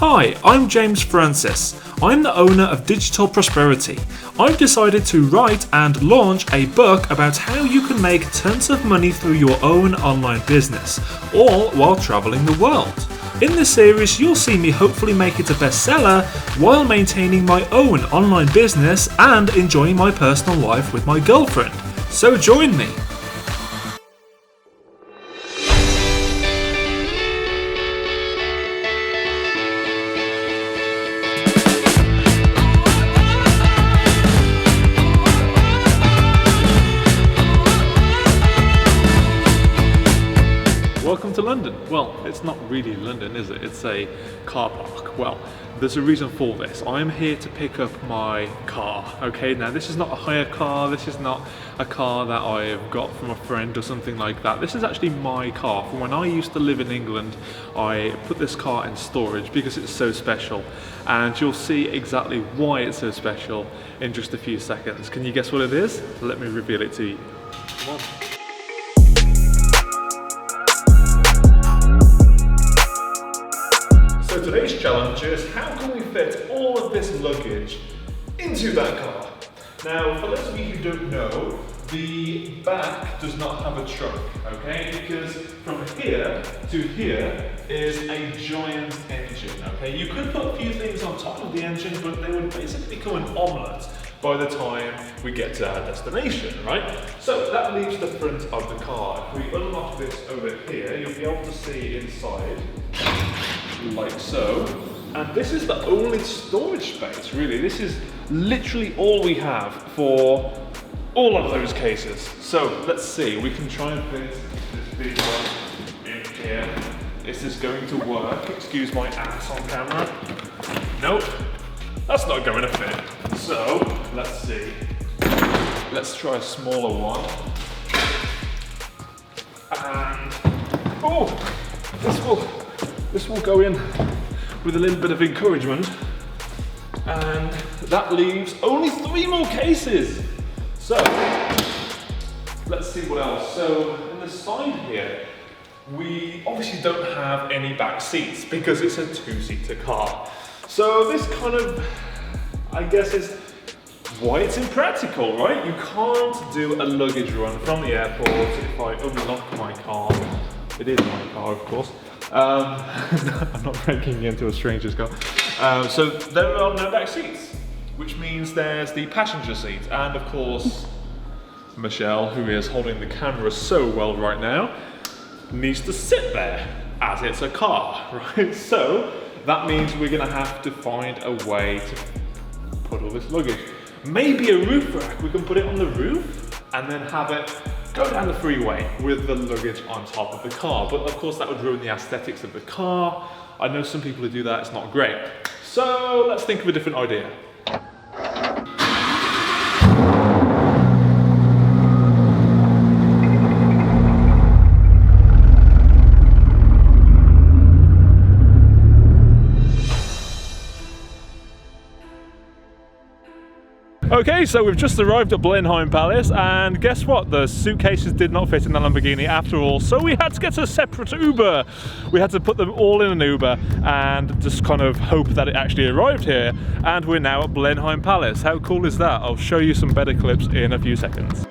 Hi, I'm James Francis. I'm the owner of Digital Prosperity. I've decided to write and launch a book about how you can make tons of money through your own online business, all while traveling the world. In this series, you'll see me hopefully make it a bestseller while maintaining my own online business and enjoying my personal life with my girlfriend. So join me. Welcome to London. Well, it's not really London, is it? It's a car park. Well, there's a reason for this. I'm here to pick up my car, okay? Now, this is not a hire car. This is not a car that I've got from a friend or something like that. This is actually my car. From when I used to live in England, I put this car in storage because it's so special. And you'll see exactly why it's so special in just a few seconds. Can you guess what it is? Let me reveal it to you. Come on. So today's challenge is how can we fit all of this luggage into that car? Now, for those of you who don't know, the back does not have a trunk, okay? Because from here to here is a giant engine, okay? You could put a few things on top of the engine, but they would basically become an omelette by the time we get to our destination, right? So that leaves the front of the car. If we unlock this over here, you'll be able to see inside, like so. And this is the only storage space, really. This is literally all we have for all of those cases. So let's see, we can try and fit this big one in here. Is this going to work? Excuse my ass on camera. Nope, that's not going to fit. So let's see. Let's try a smaller one. And oh, this will go in with a little bit of encouragement. And that leaves only 3 more cases. So let's see what else. So in the side here, we obviously don't have any back seats because it's a 2-seater car. So this kind of, I guess, is why it's impractical, right? You can't do a luggage run from the airport if I unlock my car. It is my car, of course. I'm not breaking into a stranger's car. So there are no back seats, which means there's the passenger seat. And of course, Michelle, who is holding the camera so well right now, needs to sit there as it's a car, right? So that means we're gonna have to find a way to put all this luggage. Maybe a roof rack, we can put it on the roof and then have it go down the freeway with the luggage on top of the car. But of course that would ruin the aesthetics of the car. I know some people who do that, it's not great. So let's think of a different idea. Okay, so we've just arrived at Blinn Palace, and guess what? The suitcases did not fit in the Lamborghini after all, so we had to get a separate Uber. We had to put them all in an Uber and just kind of hope that it actually arrived here, and we're now at Blinn Palace. How cool is that? I'll show you some better clips in a few seconds.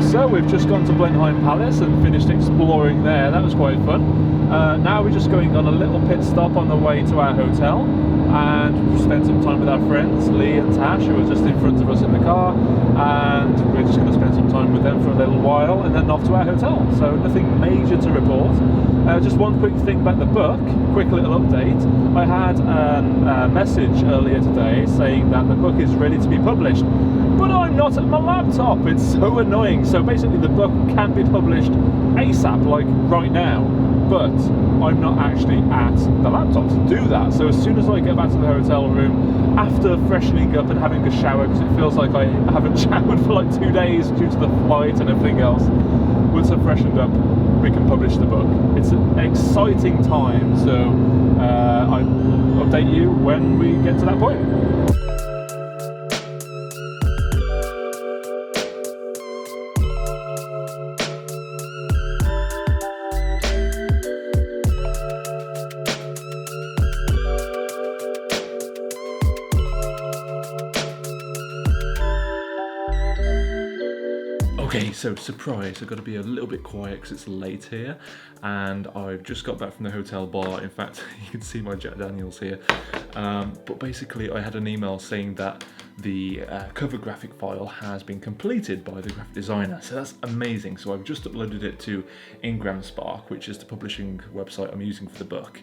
So we've just gone to Blinn Palace and finished exploring there. That was quite fun. Now we're just going on a little pit stop on the way to our hotel, and we've spent some time with our friends Lee and Tash, who were just in front of us in the car, and we're just going to spend some time with them for a little while and then off to our hotel. So nothing major to report. Just one quick thing about the book, quick little update. I had a message earlier today saying that the book is ready to be published, but I'm not at my laptop. It's so annoying. So basically the book can be published ASAP, like right now, but I'm not actually at the laptop to do that. So as soon as I get back to the hotel room, after freshening up and having a shower, because it feels like I haven't showered for like 2 days due to the flight and everything else, once I've freshened up, we can publish the book. It's an exciting time, so I'll update you when we get to that point. Okay, so surprise, I've got to be a little bit quiet because it's late here and I've just got back from the hotel bar. In fact, you can see my Jack Daniels here. But basically I had an email saying that the cover graphic file has been completed by the graphic designer. So that's amazing. So I've just uploaded it to Ingram Spark, which is the publishing website I'm using for the book.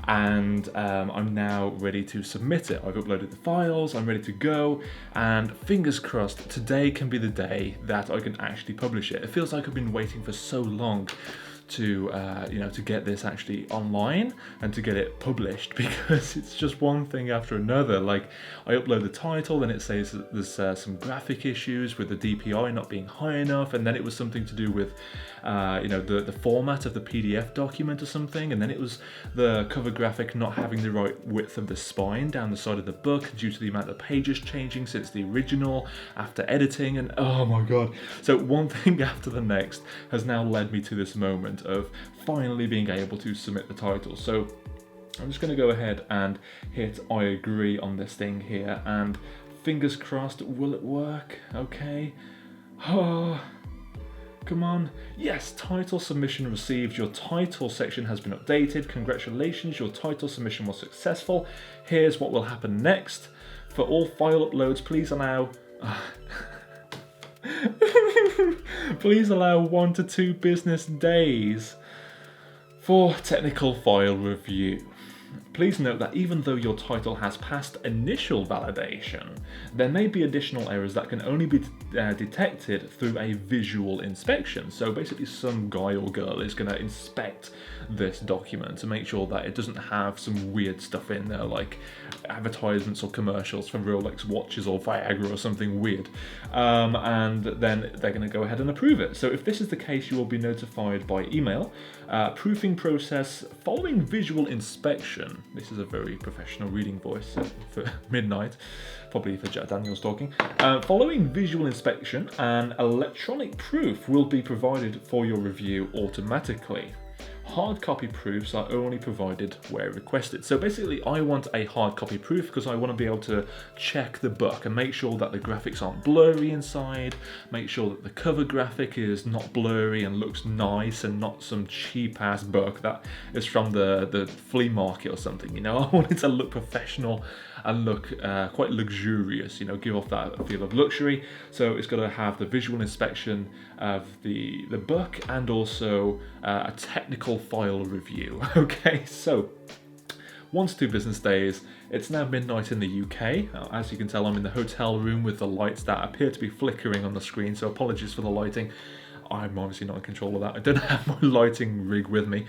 And I'm now ready to submit it. I've uploaded the files, I'm ready to go, and fingers crossed, today can be the day that I can actually publish it. It feels like I've been waiting for so long to to get this actually online and to get it published, because it's just one thing after another. Like, I upload the title, then it says that there's some graphic issues with the DPI not being high enough, and then it was something to do with the format of the PDF document or something, and then it was the cover graphic not having the right width of the spine down the side of the book due to the amount of pages changing since the original after editing, and oh my god. So one thing after the next has now led me to this moment of finally being able to submit the title. So I'm just going to go ahead and hit I agree on this thing here, and fingers crossed, will it work? Okay. Oh, come on. Yes, title submission received. Your title section has been updated. Congratulations, your title submission was successful. Here's what will happen next. For all file uploads, please allow please allow 1 to 2 business days for technical file review. Please note that even though your title has passed initial validation, there may be additional errors that can only be detected through a visual inspection. So basically some guy or girl is going to inspect this document to make sure that it doesn't have some weird stuff in there, like advertisements or commercials for Rolex watches or Viagra or something weird. And then they're going to go ahead and approve it. So if this is the case, you will be notified by email. Proofing process following visual inspection. This is a very professional reading voice for midnight, probably for Jack Daniels talking. Following visual inspection, an electronic proof will be provided for your review automatically. Hard copy proofs are only provided where requested. So basically I want a hard copy proof because I want to be able to check the book and make sure that the graphics aren't blurry inside, make sure that the cover graphic is not blurry and looks nice and not some cheap ass book that is from the flea market or something, you know. I want it to look professional and look quite luxurious, you know, give off that feel of luxury. So it's got to have the visual inspection of the book and also a technical file review. Okay, so 1 to 2 business days. It's now midnight in the UK. As you can tell, I'm in the hotel room with the lights that appear to be flickering on the screen, so apologies for the lighting. I'm obviously not in control of that. I don't have my lighting rig with me.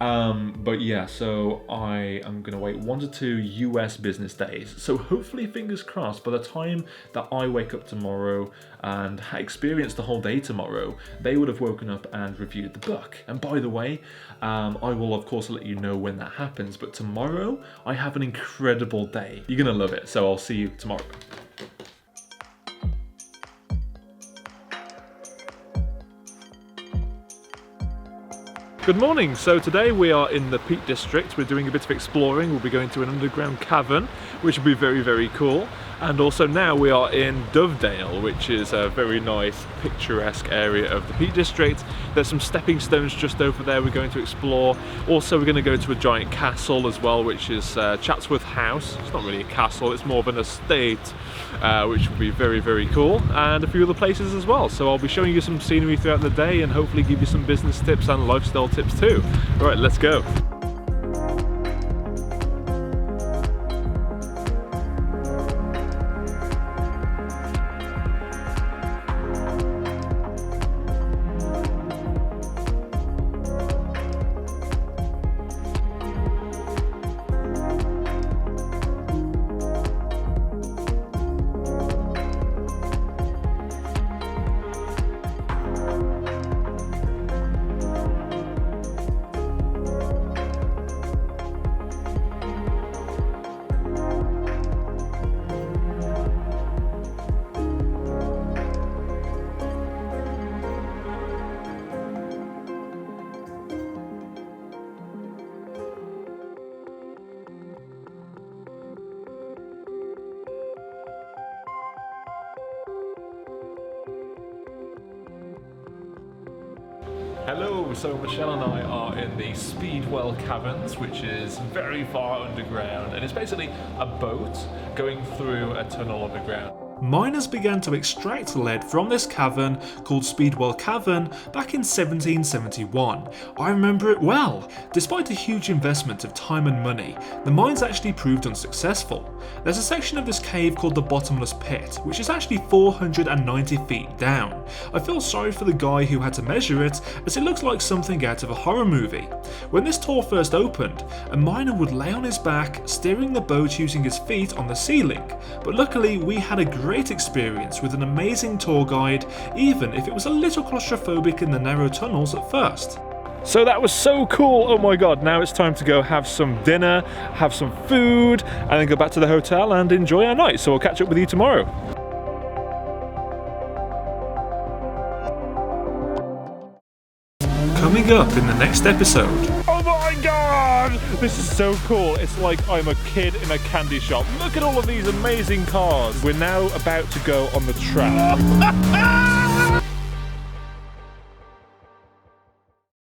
But yeah, so I am going to wait 1 to 2 US business days. So hopefully, fingers crossed, by the time that I wake up tomorrow and experience the whole day tomorrow, they would have woken up and reviewed the book. And by the way, I will of course let you know when that happens. But tomorrow, I have an incredible day. You're going to love it. So I'll see you tomorrow. Good morning. So today we are in the Peak District. We're doing a bit of exploring. We'll be going to an underground cavern, which will be very, very cool. And also now we are in Dovedale, which is a very nice picturesque area of the Peak District. There's some stepping stones just over there we're going to explore. Also we're going to go to a giant castle as well, which is Chatsworth House. It's not really a castle, it's more of an estate, which will be very, very cool. And a few other places as well. So I'll be showing you some scenery throughout the day and hopefully give you some business tips and lifestyle tips too. All right, let's go. Hello, so Michelle and I are in the Speedwell Caverns, which is very far underground, and it's basically a boat going through a tunnel underground. Miners began to extract lead from this cavern called Speedwell Cavern back in 1771. I remember it well. Despite a huge investment of time and money, the mines actually proved unsuccessful. There's a section of this cave called the Bottomless Pit, which is actually 490 feet down. I feel sorry for the guy who had to measure it, as it looks like something out of a horror movie. When this tour first opened, a miner would lay on his back, steering the boat using his feet on the ceiling, but luckily we had a great experience with an amazing tour guide, even if it was a little claustrophobic in the narrow tunnels at first. So that was so cool, oh my god, now it's time to go have some dinner, have some food, and then go back to the hotel and enjoy our night, so I'll catch up with you tomorrow. Coming up in the next episode. Oh my god! This is so cool. It's like I'm a kid in a candy shop. Look at all of these amazing cars. We're now about to go on the track.